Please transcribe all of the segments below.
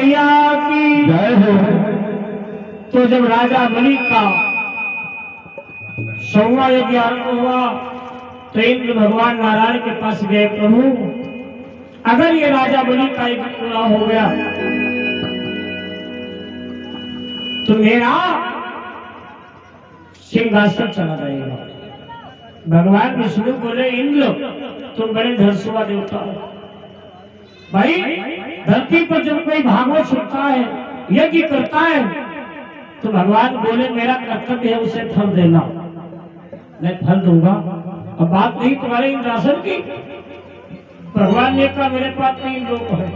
मैया की जय हो। तो जब राजा बलि का 100वां यज्ञ आरंभ हुआ तो इंद्र भगवान नारायण के पास गए, प्रभु अगर ये राजा बलि का यज्ञ पूरा हो गया तो मेरा सिंहासन चला जाएगा। भगवान विष्णु बोले, इंद्र तुम बड़े धर्षुआ देवता हो भाई, धरती पर जब कोई भागवत सुनता है, यज्ञ करता है, तो भगवान बोले मेरा कर्तव्य है उसे फल देना, मैं फल दूंगा। अब बात नहीं तुम्हारे इंद्रासन की। भगवान ने कहा मेरे पास 3 लोक है,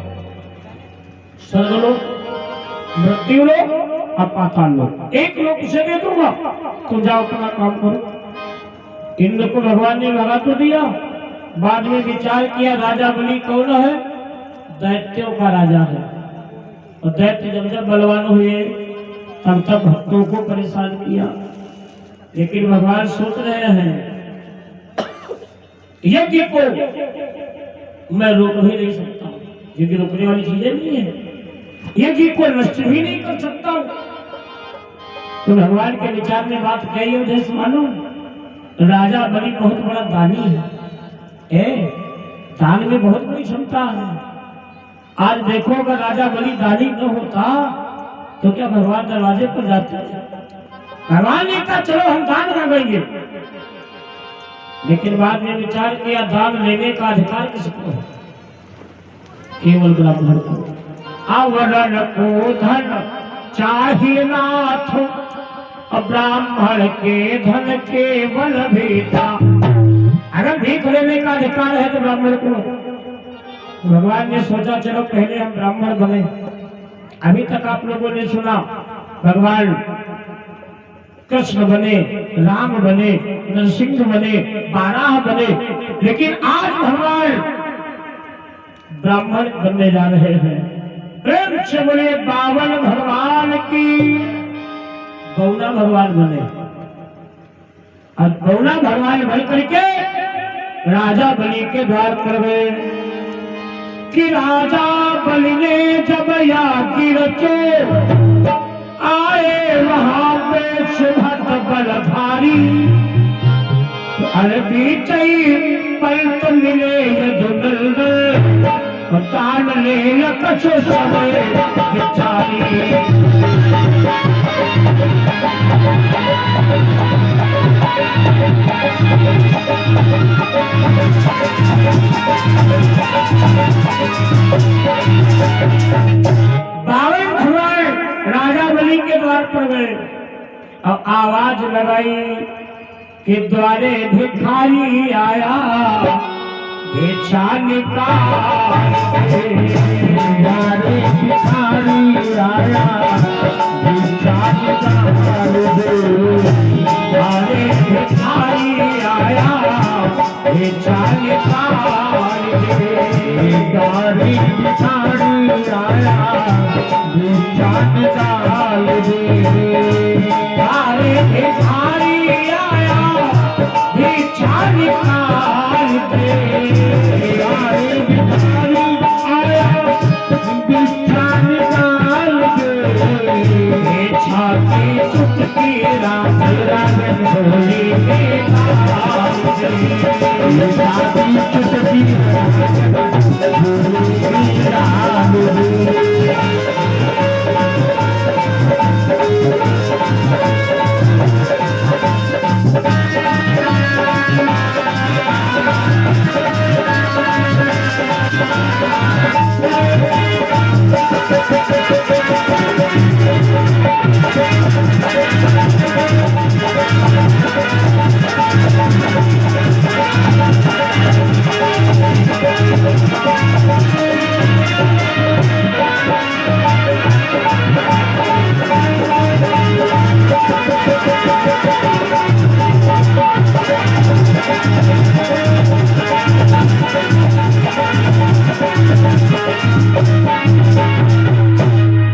स्वर्गलोक, मृत्यु लोक और पाताल लोक। एक लोक उसे दे दूंगा, तुम जाओ अपना काम करो। इंद्र को भगवान ने लगा तो दिया, बाद में विचार किया राजा बलि कौन है, दैत्यों का राजा है, और दैत्य जब जब बलवान हुए तब तब भक्तों को परेशान किया। लेकिन भगवान सोच रहे हैं यज्ञ को मैं रोक भी नहीं सकता, यज्ञ रोकने वाली चीजें नहीं है, यज्ञ को नष्ट भी नहीं कर सकता। तो भगवान के विचार में बात कही उद्देश्य मानो, राजा बलि बहुत बड़ा दानी है, दान में बहुत बड़ी क्षमता है। आज देखो अगर राजा बलि दानी न होता तो क्या भगवान दरवाजे पर जाते? भगवान ने कहा चलो हम दान मांगेंगे, लेकिन बाद में विचार किया दान लेने का अधिकार किसको है? केवल ब्राह्मण को। आवरण को धन चाहिए नाथ, ब्राह्मण के धन केवल भीता। अगर भीख लेने का अधिकार है तो ब्राह्मण को। भगवान ने सोचा चलो पहले हम ब्राह्मण बने। अभी तक आप लोगों ने सुना भगवान कृष्ण बने, राम बने, नरसिंह बने, 12 बने, लेकिन आज भगवान ब्राह्मण बनने जा रहे हैं। प्रेम से बोले 52 भगवान की। गौना भगवान बने और गौना भगवान बन करके राजा बलि के द्वार पर गए कि राजा बलि ने जब याज्ञ रचे, आए वहां पे सुभट बलधारी, तो अरबी चई पलट मिले तान ले कछु समय बिचारी। बावन भगवान राजा बलि के द्वार पर गए और आवाज लगाई कि द्वारे भिखारी आया, भिक्षा निकाल दे। द्वारे भिखारी आया, भिक्षा निकाल दे। द्वारे भिखारी आया, भिक्षा निकाल दे। द्वारे भिखारी आया, भिक्षा निकाल दे। द्वारे भिखारी आया, भिक्षा निकाल दे। द्वारे भिखारी आया, भिक्षा निकाल दे। भिक्षा की चुटकी रात रागन भोली निकाल दे। भिक्षा की चुटकी रागन भोली निकाल दे।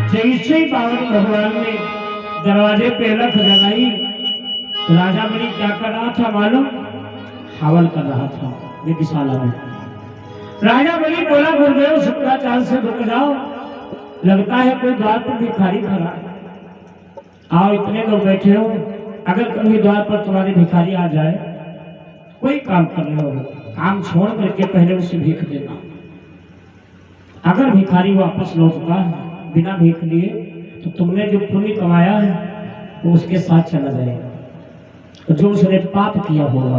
जैसे बावन भगवान ने दरवाजे पे रख लगाई, राजा बलि क्या कर रहा था मालूम? हवन कर रहा था यज्ञशाला में। राजा बलि बोला गुरुदेव शुक्राचार्य से रुक जाओ, लगता है कोई द्वार पर भिखारी खड़ा है। आओ, इतने लोग बैठे हो, अगर कभी द्वार पर तुम्हारे भिखारी आ जाए, कोई काम कर रहे हो, काम छोड़ करके पहले उसे भीख देना। अगर भिखारी वापस लौटता है बिना भीख लिए, तो तुमने जो पुण्य कमाया है वो उसके साथ चला जाएगा, तो जो उसने पाप किया होगा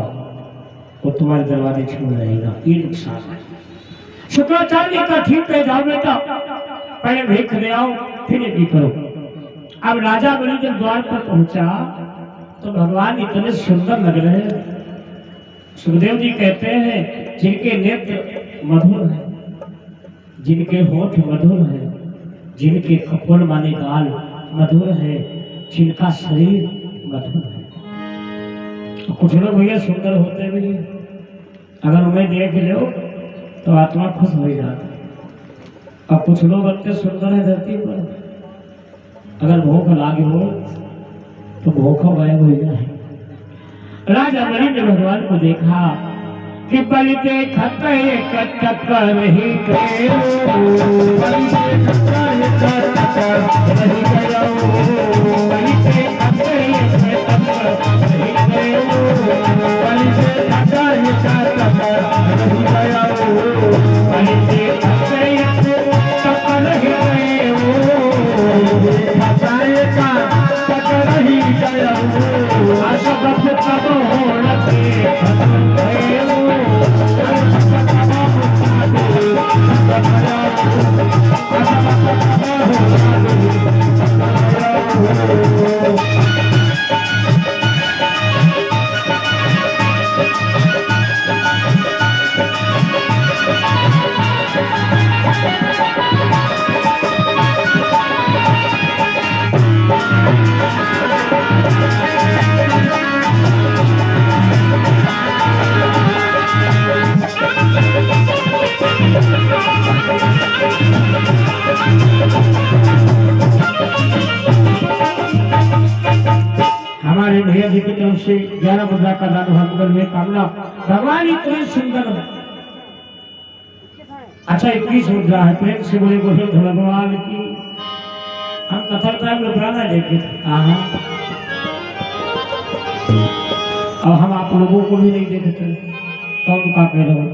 वो तुम्हारे दरवाजे छोड़ रहेगा। ये नुकसान है। शुक्राचार्य का ठीक है, जाओ बेटा पहले भीख ले आओ, फिर ये भी करो। अब राजा बलि जब द्वार पर पहुंचा तो भगवान इतने सुंदर लग रहे हैं। सुखदेव जी कहते हैं जिनके नेत्र मधुर है, जिनके होठ मधुर है, जिनके कपोल माने गाल मधुर है, जिनका शरीर मधुर है। तो कुछ लोग भैया सुंदर होते भी, अगर उन्हें देख लो तो आत्मा खुश हो जाती है। और कुछ लोग इतने सुंदर है धरती पर, अगर भूख लागे हो तो भूखा गायब हो जाए। राजा बलि ने भगवान को देखा कि बलि देखत कर रही हमारे भैया जी की तरफ से 11 मुद्रा का दान भगवान में कामना। भगवान इतने सुंदर है। अच्छा 21 मुद्रा है, प्रेम से बोले गोविंद भगवान की। हम कथक टाइम में पुराना देखे थे, और हम आप लोगों को भी नहीं देखे थे। कौन का कह रहे हो,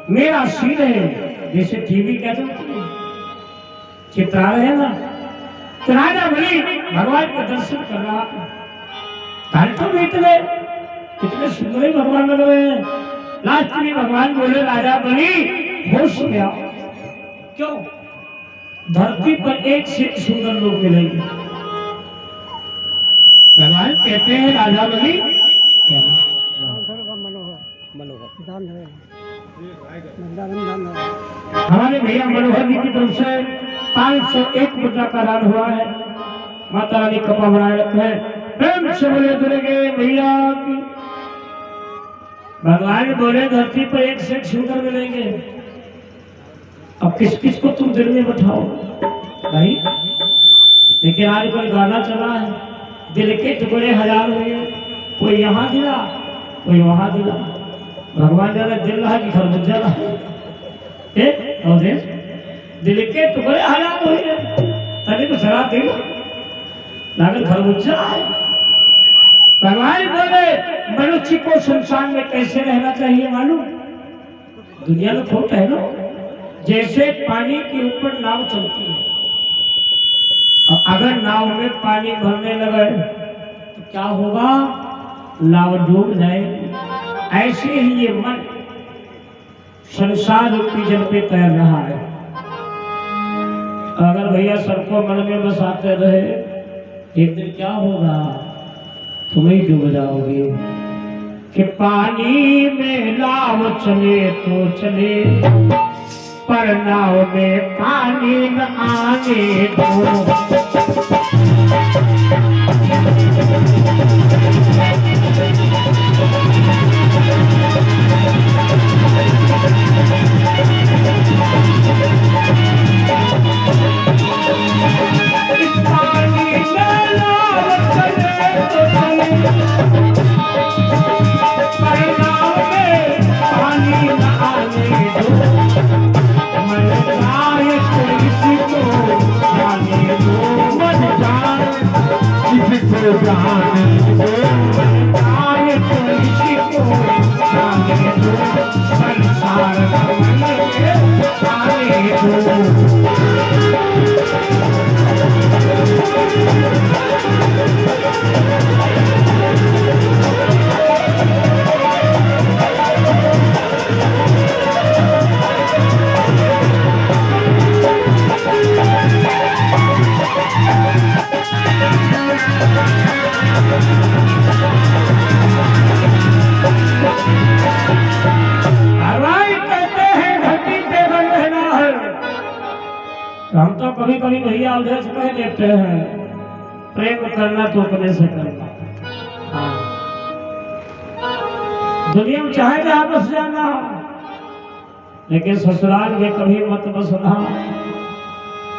मेरा सिर है जैसे टीवी कहते हैं, चित्रा रहे ना। तो राजा बलि भगवान का दर्शन कर रहा था, घंटों बीत गए, कितने सुंदर भगवान लग रहे हैं। लास्ट में भगवान बोले राजा बलि होश में आओ। क्यों? धरती पर एक से सुंदर लोग मिलेंगे। भगवान कहते हैं राजा बलि हमारे भैया मनोहर जी की तरफ से 501 मुद्रा का दान हुआ है। माता रानी कपा बनाए रखे हैं। प्रेम से बोले दुर्गे भैया की। भगवान बोले धरती पर एक से एक सुंदर मिलेंगे। अब किस किस को तुम दिल में बैठाओ भाई। लेकिन आजकल गाना चला है, दिल के टुकड़े हजार हुए, कोई यहाँ गिरा कोई वहां गिरा। भगवान ज्यादा दिल रहा कि खरबूजा रहा, दिल के टुकड़े हजार हुए, तभी तो शराब दिल लागल खरबूजा है। भगवान बोले मनुष्य को संसार में कैसे रहना चाहिए मालूम? दुनिया में खोट है ना, जैसे पानी के ऊपर नाव चलती है, और अगर नाव में पानी भरने लगे तो क्या होगा? नाव डूब जाएगी। ऐसे ही ये मन संसार रूपी जल पे तैर रहा है। अगर भैया सबको मन में बसाते रहे, एक दिन क्या होगा? तुम ही डूब जाओगे। कि पानी में नाव चले तो चले, पर नाव में पानी न आने दो। तो हम तो कभी कभी भैया उधर से कह देते हैं प्रेम करना तो अपने से करना। हाँ, दुनिया में चाहे जहाँ बस जाना हो, लेकिन ससुराल में कभी मत बसना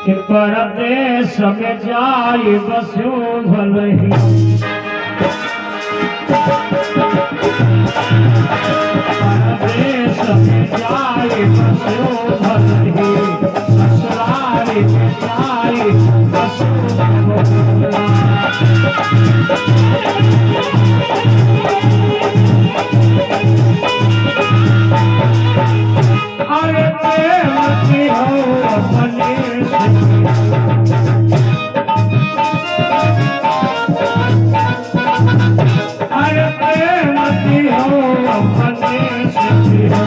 कि परदेश में जाए बसो भलही। परदेश में जाए बसो भलही, ससुराल में जाए बसो भलही। अरे प्रेम की हो अपने अरे प्रेम की हो अपने से हो,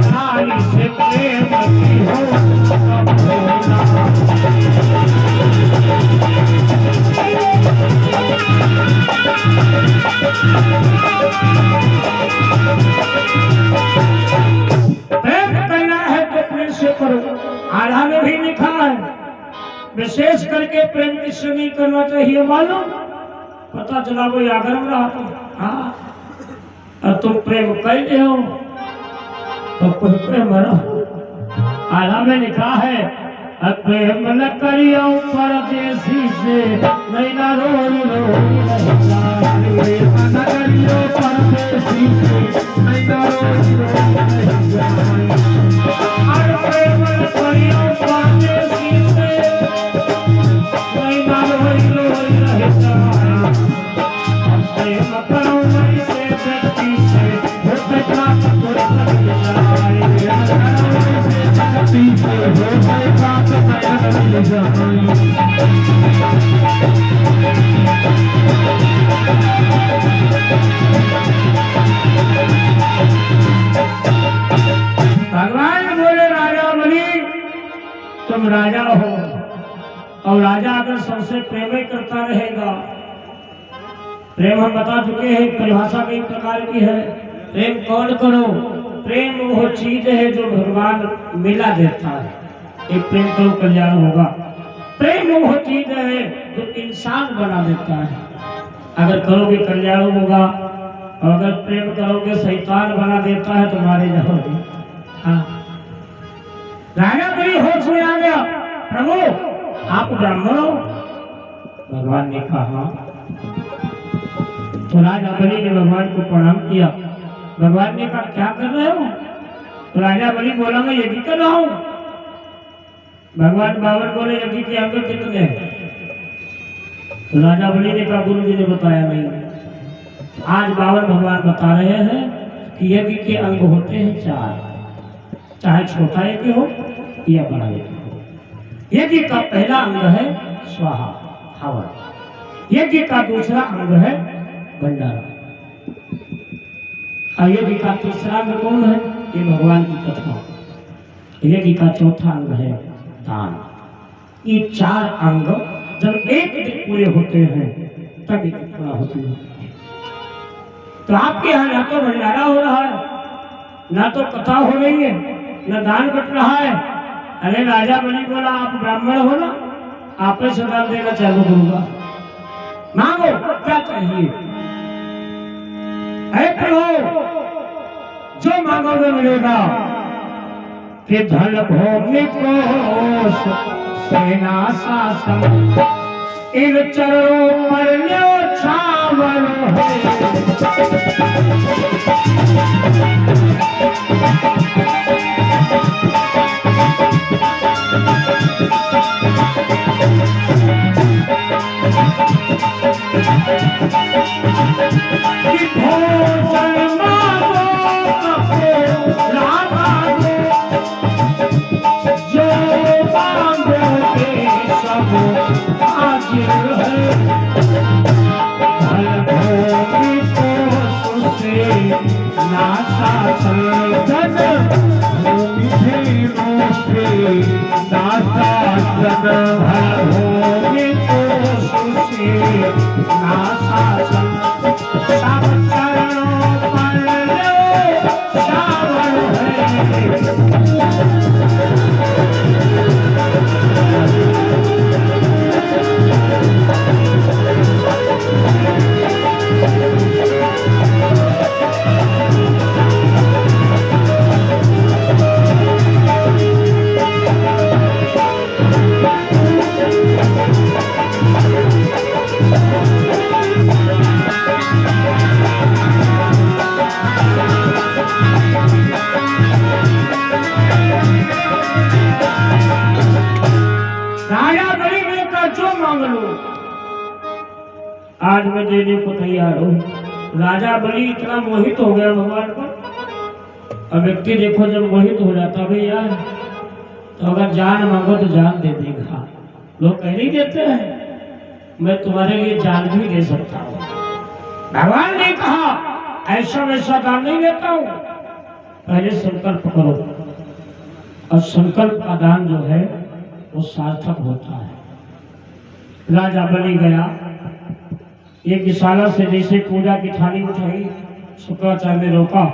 नारी से प्रेम की हो तब होना। आधा में भी लिखा है विशेष करके प्रेम किससे नहीं करना चाहिए मालूम? पता चला कोई आगर में रहा तो हाँ, और तुम प्रेम कर रहे हो तो कोई प्रेम रहा। आधा में लिखा है प्रेम न करियो परदेसी से नहीं ना रोई रोई प्रेम न करियो परदेसी से नहीं ना रोई रोई। अरे प्रेम न करियो परदेसी से नहीं ना रोई रोई रहता। प्रेम करो ऐसे व्यक्ति से वो बेटा तो लग जाए। भगवान बोले राजा बनी तुम राजा हो, और राजा अगर सबसे प्रेम ही करता रहेगा। प्रेम हम बता चुके हैं परिभाषा कई प्रकार की है। प्रेम कौन करो? प्रेम वो चीज है जो भगवान मिला देता है, एक प्रेम करो कल्याण होगा। प्रेम वो चीज है जो इंसान बना देता है, अगर करोगे कल्याण होगा, और अगर प्रेम करोगे शैतान बना देता है तो मारे जाओगे। हाँ, राजा बड़ी होश में आ गया, प्रभु आप ब्राह्मण हो? भगवान ने कहा तो राजा बलि ने भगवान को प्रणाम किया। भगवान ने कहा क्या कर रहे हो? तो राजा बलि बोला मैं यज्ञ कर रहा हूँ। भगवान बाबर बोले यज्ञ के अंग कितने? तो राजा बलि ने कहा गुरु जी ने बताया नहीं। आज बाबर भगवान बता रहे हैं कि यज्ञ के अंग होते हैं 4, चाहे छोटा यज्ञ हो या बड़ा यज्ञ हो। यज्ञ का पहला अंग है स्वाहा हवन, यज्ञ का दूसरा अंग है भंडारा, और यज्ञ का तीसरा अंग कौन है? ये भगवान की कथा। यज्ञ का चौथा अंग है दान। ये 4 अंग जब एक दिन पूरे होते हैं तब यज्ञ पूरा होती है। तो आपके यहाँ ना तो भंडारा हो रहा है, ना तो कथा हो रही है, ना दान बट रहा है। अरे राजा बलि बोला आप ब्राह्मण हो ना, आप ही से दान देना चालू करूंगा, मांगो क्या चाहिए। प्रभु जो मांगोगे मिलेगा। कि धन भूमि कोश सेना शासन इन चरणों पर न्योछावर राजा बलि ने कहा जो मांग लो आज मैं देने को तैयार हूं। राजा बलि इतना मोहित हो गया भगवान पर। और व्यक्ति देखो जब मोहित हो जाता भैया तो अगर जान मांगो तो जान दे देगा। लोग कह नहीं देते हैं मैं तुम्हारे लिए जान भी दे सकता हूं। भगवान ने कहा ऐसा वैसा दान नहीं देता हूं, पहले संकल्प करो। और संकल्प का दान जो है वो सार्थक होता है। राजा बलि गया, एक विशाला से जैसे पूजा की थाली उठाई, शुक्राचार्य ने रोका,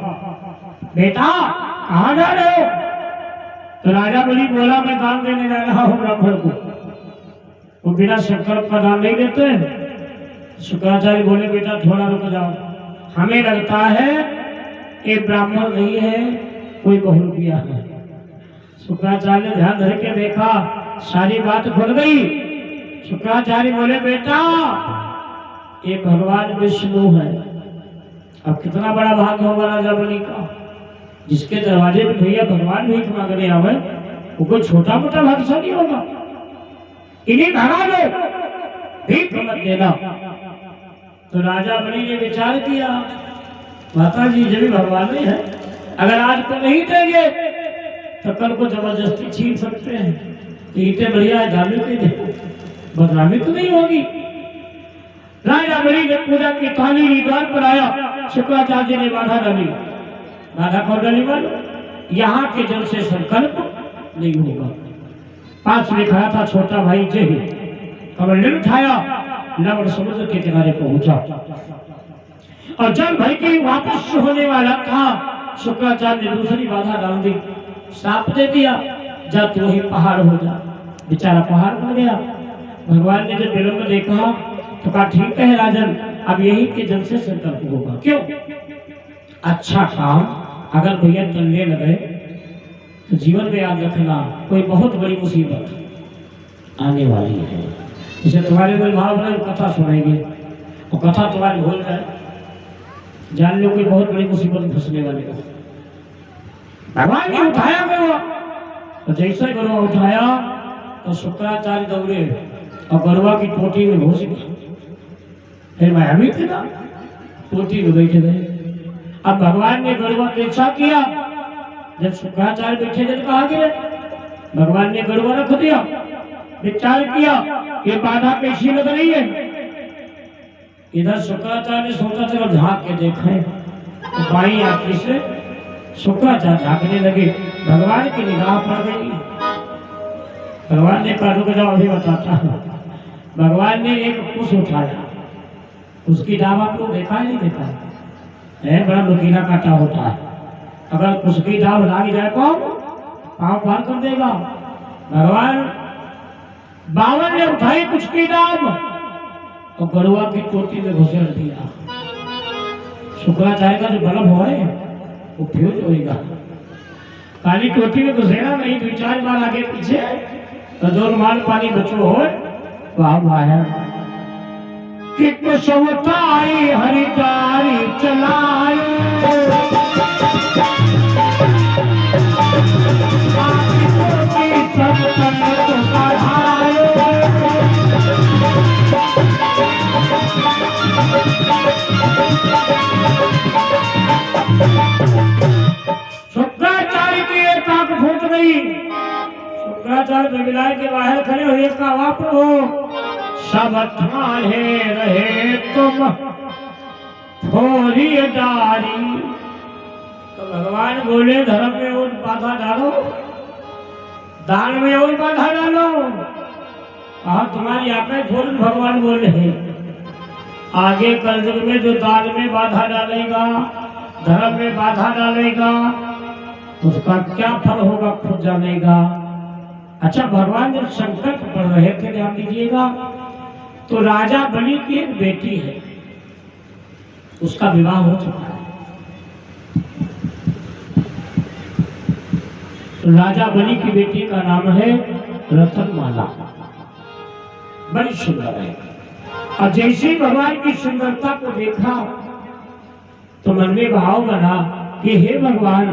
बेटा कहाँ जा रहे हो? तो राजा बलि बोला मैं दान देने जा रहा हूँ ब्राह्मण को। वो बिना संकल्प का दान नहीं देते। शुक्राचार्य बोले बेटा थोड़ा रुक जाओ, हमें लगता है ये ब्राह्मण नहीं है कोई बहुरूपिया है। शुक्राचार्य ने ध्यान धर के देखा, सारी बात खुल गई। शुक्राचार्य बोले बेटा ये भगवान विष्णु है। अब कितना बड़ा भाग्य होगा राजा बलि का, जिसके दरवाजे पे भैया भगवान भीख मांगने आवे, वो कोई छोटा मोटा भाग्यशाली होगा। इन्हीं भगा दो, भीख मत देना। तो राजा बलि ने विचार किया, माता जी जब भगवान नहीं है, अगर आज को नहीं देंगे तो कल को जबरदस्ती छीन सकते हैं। तो इतने बढ़िया धार्मिक के दे, बदनामी तो नहीं होगी। राजा बलि ने पूजा की थाली द्वार पर आया, शुक्राचार्य ने बाधा डाली। बाधा कौन डाली बोलो? यहाँ के जल से संकल्प नहीं होगा। पास में खड़ा था छोटा भाई जय, कमंडल उठाया, लवण समुद्र के किनारे पहुंचा और जल भर के वापस होने वाला था। शुक्राचार्य ने दूसरी बाधा डाल दी, श्राप दे दिया, जा तू वही पहाड़ हो जा। बेचारा पहाड़ बन गया। भगवान ने जब विलंब देखा तो कहा ठीक है राजन, अब यही के जल से संकल्प होगा। क्यों? अच्छा काम अगर भैया टलने लगे तो जीवन में याद रखना कोई बहुत बड़ी मुसीबत आने वाली है। जैसे तुम्हारे कोई भाव बने कथा सुनाएंगे और कथा तुम्हारी भूल जाए, जान लो कोई बहुत बड़ी मुसीबत में फंसने वाले हो। भगवान ने उठाया गरुआ, तो जैसे गरुआ उठाया तो शुक्राचार्य दौड़े और गरुआ की टोटी में घुस गए। फिर मैं अभी थे ना, टोटी में बैठे गए। अब भगवान ने गरुआ परीक्षा किया। जब शुक्राचार्य बैठे थे कहा गिरे, भगवान ने गरुआ रख दिया, विचार किया ये बाधा कैसी लग रही है। इधर शुक्राचार्य ने सोचा चलो झांक के देखें, तो बाई आंखी से शुक्राचार्य झांकने लगे। भगवान की निगाह पड़ गई। भगवान ने कहा रुक जाओ अभी बताता हूं। भगवान ने एक कुश उठाया, उसकी डाब आपको देखा है नहीं देखा है? बड़ा नुकीला कांटा होता है, अगर कुश की डाब लाग जाए तो पांव पार कर देगा। भगवान बावन ने उठाई कुछ की डाब और गरुआ की टोटी में घुसेड़ दिया। शुक्राचार्य का जो बल्ब है वो फ्यूज होगा। पानी टोटी में घुसेड़ा नहीं, दो चार बार आगे पीछे तो दो रुमाल पानी बचो हो। वाह वाह कि कुशवताई हरिदारी चलाई, सब तन को पढ़ाए। शुक्राचार्य की एक आंख फूट गई। शुक्राचार्य बेबिलाए के बाहर खड़े हुए का वाप हो, सब ठाणे रहे तुम थोड़ी डारी। तो भगवान बोले धर्म में और बाधा डालो, दान में और बाधा डालो। तुम्हारी आंखें फूल। भगवान बोले आगे कलयुग में जो दान में बाधा डालेगा, धर्म में बाधा डालेगा, उसका क्या फल होगा खुद जानेगा। अच्छा, भगवान जब संकट पढ़ रहे थे ध्यान दीजिएगा, तो राजा बलि की एक बेटी है, उसका विवाह हो चुका है। तो राजा बलि की बेटी का नाम है रतनमाला, बड़ी सुंदर है। और जैसे ही भगवान की सुंदरता को देखा तो मन में भाव बना कि हे भगवान,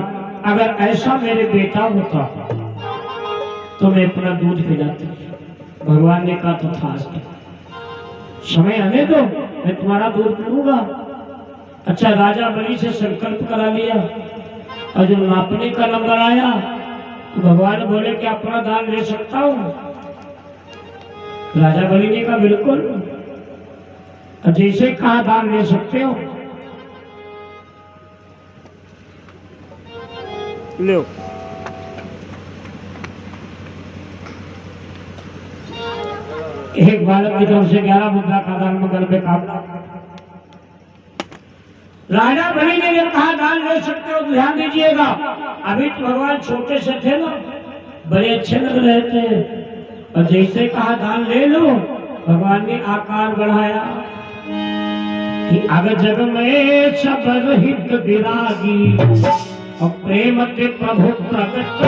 अगर ऐसा मेरे बेटा होता तो मैं अपना दूध पिलाती। भगवान ने कहा तो था समय आने दो, मैं तुम्हारा दूर करूंगा। अच्छा, राजा बलि से संकल्प करा लिया और जो नापने का नंबर आया तो भगवान बोले कि अपना दान ले सकता हूं। राजा बलि ने कहा बिल्कुल, जैसे कहा दान ले सकते हो। लो, एक बालक की तरफ से 11 मुद्रा का दान मगर में कामना। राजा बलि ने जब कहा दान ले सकते हो तो ध्यान दीजिएगा, अभी तो भगवान छोटे से थे ना, बड़े अच्छे लग रहे थे, और जैसे कहा दान ले लो, भगवान ने आकार बढ़ाया कि अग जग में सब रहित विरागी और प्रेम के प्रभु प्रकट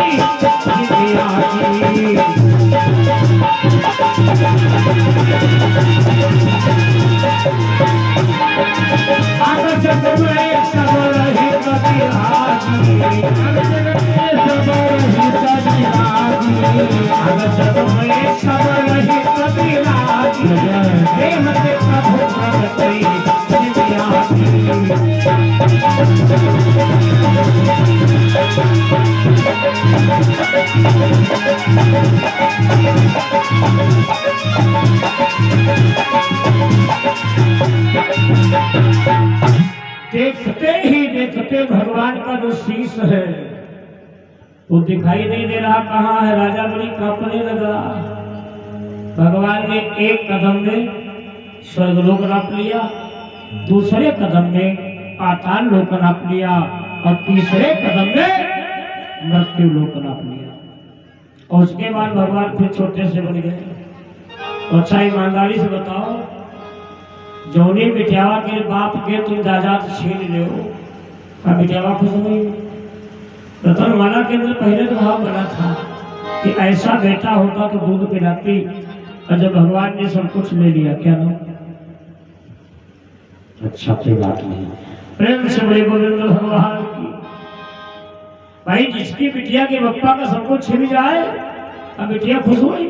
अग जग में सब रहित विरागी, अग जग में सब रहित विरागी, प्रेम के प्रभु प्रकट देखते ही देखते भगवान का जो शीश है वो दिखाई नहीं दे रहा, कहाँ है। राजा बलि कांपने लगा। भगवान ने एक कदम में स्वर्गलोक नाप लिया, दूसरे कदम में पाताल लोक नाप लिया और तीसरे कदम में मृत्यु लोक नाप लिया। और उसके बाद भगवान फिर छोटे से बन गए। तो अच्छा, ईमानदारी से बताओ, जौनी बिटियावा के बाप के तुम जायदाद छीन ले हो, क्या बिटियावा खुश नहीं? रतन माला के अंदर पहले तो भाव बना था कि ऐसा बेटा होता तो दूध पिलाती, और जब भगवान ने सब कुछ ले लिया, क्या ना? अच्छा, कोई बात नहीं, प्रेम से बड़े गोविंद भगवान की। भाई, जिसकी बिटिया के बप्पा का सब कुछ छिन जाए, अब बिटिया खुश होगी।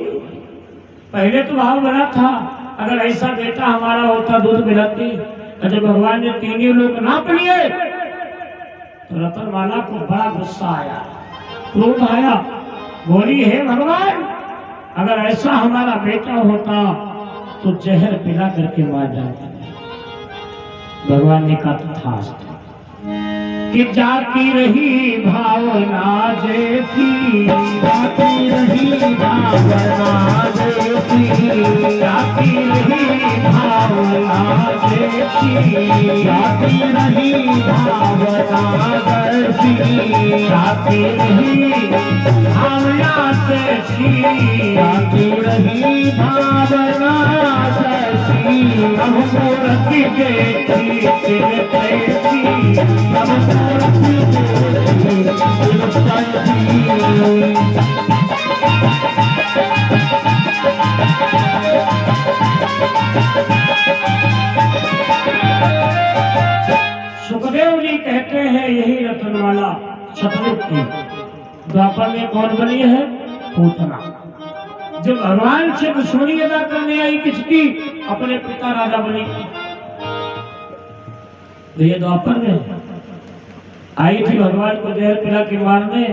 पहले तो भाव बना था अगर ऐसा बेटा हमारा होता दूध पिलाती, और जब भगवान ने तीनों लोग नाप लिए तो रतनमाला को बड़ा गुस्सा आया, क्रोध आया, बोली हे भगवान, अगर ऐसा हमारा बेटा होता तो जहर पिला करके मार जाता। भगवान ने कहा था कि जाती रही भावना जैसी, जाती रही भावना जैसी, जाती रही भावना जैसी, जाती रही भावना जैसी, जाती रही भावना जैसी, जाती रही भावना जैसी, अब मूर्त देखी कैसी, अब सुखदेव जी कहते हैं यही रतनमाला सतयुग की द्वापर में कौन बनी है? पूतना। जब भगवान से दुश्मनी अदा करने आई किसकी? अपने पिता राजा बलि की। ये द्वापर में आई थी भगवान को जहर पिला के मारने,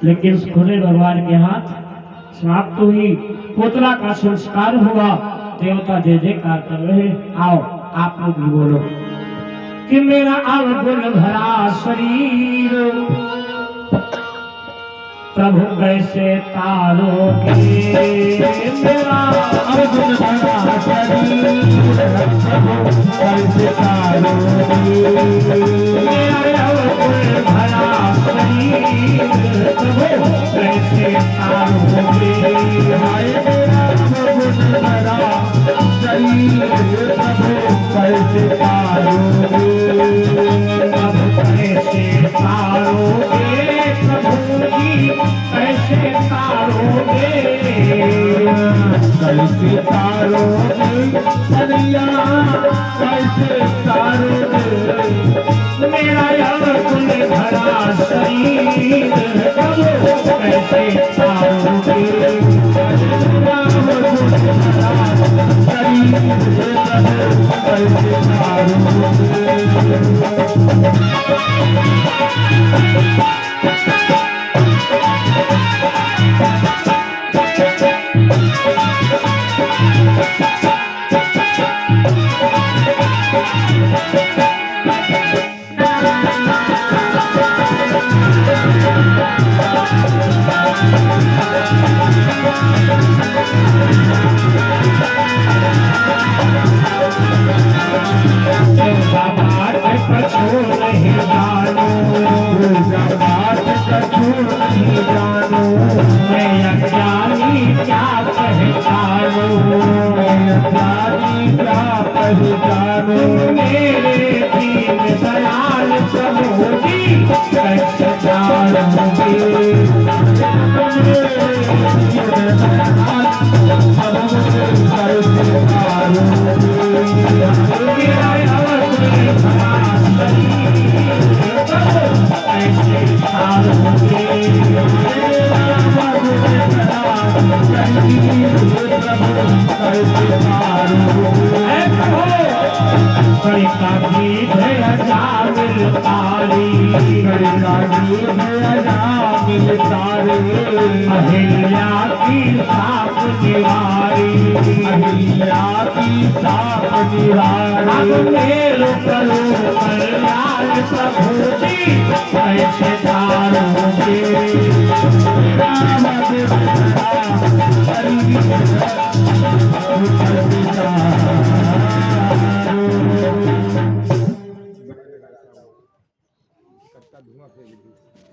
लेकिन खुले भगवान के हाथ समाप्त हुई। पुतला का संस्कार हुआ, देवता जय जयकार कर रहे। आओ आप लोग भी बोलो कि मेरा अवगुण भरा शरीर प्रभु कैसे तारोगे, मेरा अवगुण भरा शरीर प्रभु कैसे तारोगे, मेरा अवगुण भरा शरीर प्रभु कैसे तारोगे, मेरा अवगुण भरा शरीर प्रभु कैसे तारोगे, प्रभु कैसे तारोगे, प्रभु जी कैसे तारोगे, कैसे तारोगे, कन्हैया कैसे तारोगे, मेरा अवगुण भरा शरीर प्रभु कैसे तारोगे, अहिल्या की साप निवारी, अहिल्या की साप निवारी। अब मेरु करो कल्याण प्रभु जी, कैसे तारोगे राम धुआं फेंक दी।